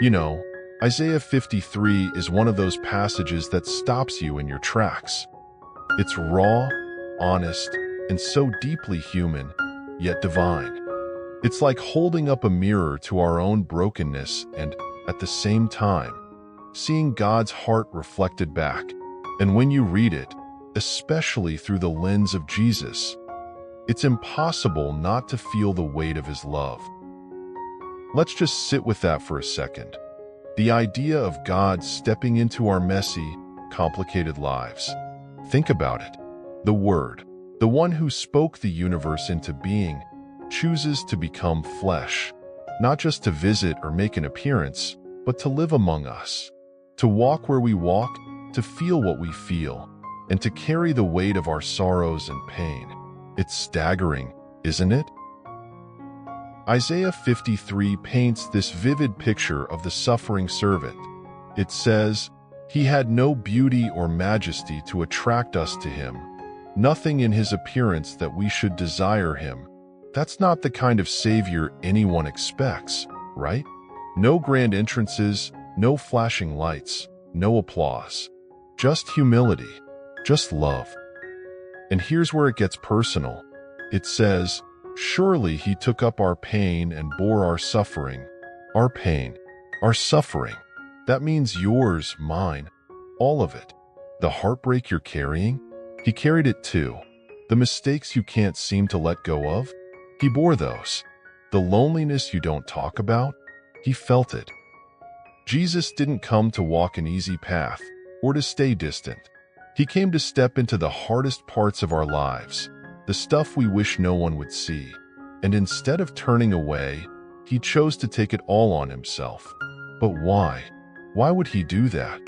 You know, Isaiah 53 is one of those passages that stops you in your tracks. It's raw, honest, and so deeply human, yet divine. It's like holding up a mirror to our own brokenness and, at the same time, seeing God's heart reflected back. And when you read it, especially through the lens of Jesus, it's impossible not to feel the weight of his love. Let's just sit with that for a second. The idea of God stepping into our messy, complicated lives. Think about it. The Word, the one who spoke the universe into being, chooses to become flesh, not just to visit or make an appearance, but to live among us, to walk where we walk, to feel what we feel, and to carry the weight of our sorrows and pain. It's staggering, isn't it? Isaiah 53 paints this vivid picture of the suffering servant. It says, "He had no beauty or majesty to attract us to him, nothing in his appearance that we should desire him." That's not the kind of Savior anyone expects, right? No grand entrances, no flashing lights, no applause. Just humility, just love. And here's where it gets personal. It says, "Surely he took up our pain and bore our suffering." Our pain, our suffering. That means yours, mine, all of it. The heartbreak you're carrying, he carried it too. The mistakes you can't seem to let go of, he bore those. The loneliness you don't talk about, he felt it. Jesus didn't come to walk an easy path or to stay distant. He came to step into the hardest parts of our lives, the stuff we wish no one would see. And instead of turning away, he chose to take it all on himself. But why? Why would he do that?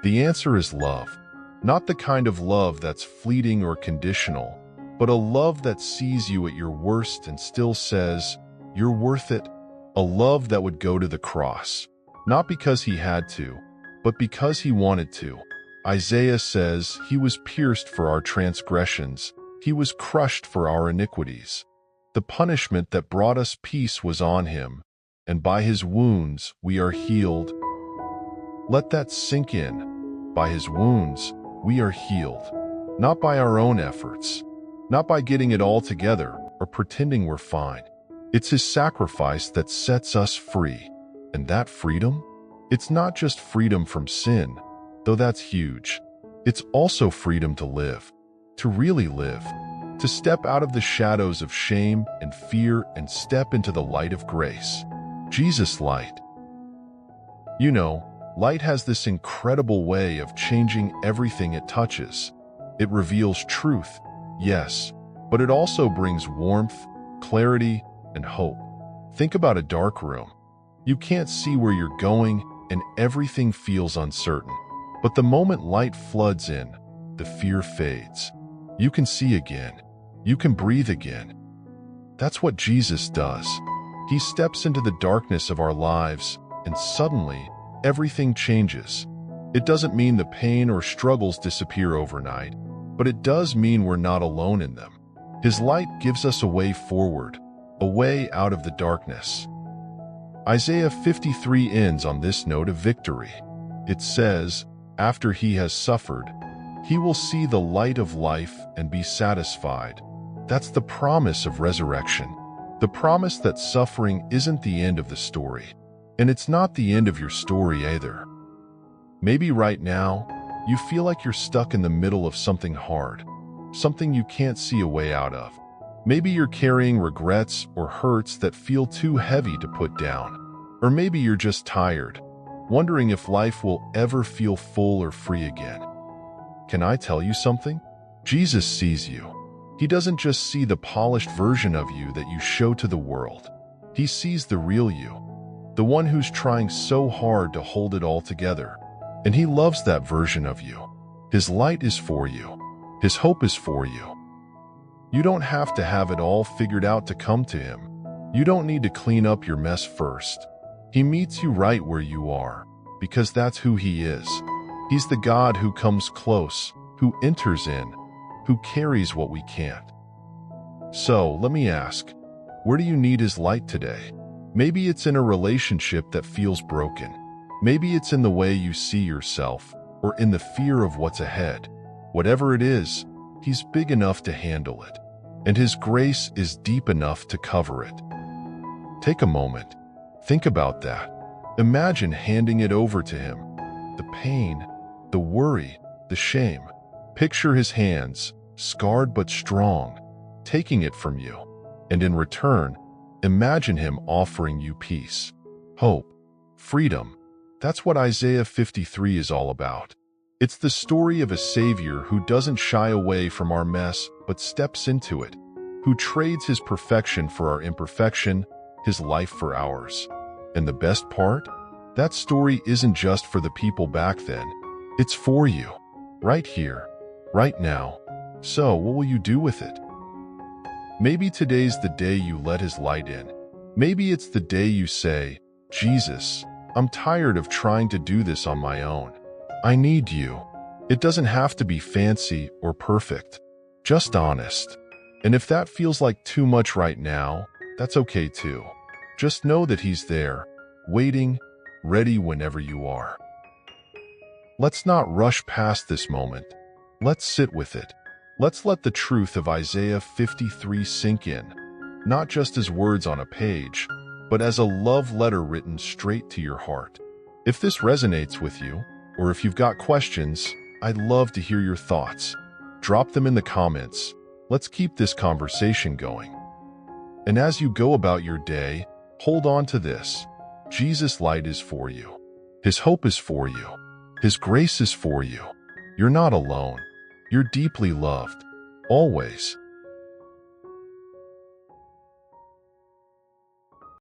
The answer is love. Not the kind of love that's fleeting or conditional, but a love that sees you at your worst and still says, "You're worth it." A love that would go to the cross, not because he had to, but because he wanted to. Isaiah says, "He was pierced for our transgressions, he was crushed for our iniquities. The punishment that brought us peace was on him, and by his wounds we are healed." Let that sink in. By his wounds, we are healed. Not by our own efforts, not by getting it all together or pretending we're fine. It's his sacrifice that sets us free. And that freedom? It's not just freedom from sin, though that's huge. It's also freedom to live, to really live, to step out of the shadows of shame and fear and step into the light of grace. Jesus' light. You know, light has this incredible way of changing everything it touches. It reveals truth, yes, but it also brings warmth, clarity, and hope. Think about a dark room. You can't see where you're going, and everything feels uncertain. But the moment light floods in, the fear fades. You can see again. You can breathe again. That's what Jesus does. He steps into the darkness of our lives, and suddenly, everything changes. It doesn't mean the pain or struggles disappear overnight, but it does mean we're not alone in them. His light gives us a way forward, a way out of the darkness. Isaiah 53 ends on this note of victory. It says, "After he has suffered, he will see the light of life and be satisfied." That's the promise of resurrection. The promise that suffering isn't the end of the story. And it's not the end of your story either. Maybe right now, you feel like you're stuck in the middle of something hard, something you can't see a way out of. Maybe you're carrying regrets or hurts that feel too heavy to put down. Or maybe you're just tired, wondering if life will ever feel full or free again. Can I tell you something? Jesus sees you. He doesn't just see the polished version of you that you show to the world. He sees the real you, the one who's trying so hard to hold it all together. And he loves that version of you. His light is for you. His hope is for you. You don't have to have it all figured out to come to him. You don't need to clean up your mess first. He meets you right where you are, because that's who he is. He's the God who comes close, who enters in, who carries what we can't. So let me ask, where do you need his light today? Maybe it's in a relationship that feels broken. Maybe it's in the way you see yourself, or in the fear of what's ahead. Whatever it is, He's big enough to handle it, and His grace is deep enough to cover it. Take a moment. Think about that. Imagine handing it over to Him. The pain, the worry, the shame. Picture His hands, scarred but strong, taking it from you. And in return, imagine Him offering you peace, hope, freedom. That's what Isaiah 53 is all about. It's the story of a Savior who doesn't shy away from our mess, but steps into it, who trades His perfection for our imperfection, His life for ours. And the best part? That story isn't just for the people back then. It's for you, right here, right now. So, what will you do with it? Maybe today's the day you let His light in. Maybe it's the day you say, Jesus, I'm tired of trying to do this on my own. I need you. It doesn't have to be fancy or perfect, just honest. And if that feels like too much right now, that's okay too. Just know that He's there, waiting, ready whenever you are. Let's not rush past this moment. Let's sit with it. Let's let the truth of Isaiah 53 sink in, not just as words on a page, but as a love letter written straight to your heart. If this resonates with you, or if you've got questions, I'd love to hear your thoughts. Drop them in the comments. Let's keep this conversation going. And as you go about your day, hold on to this. Jesus' light is for you. His hope is for you. His grace is for you. You're not alone. You're deeply loved. Always.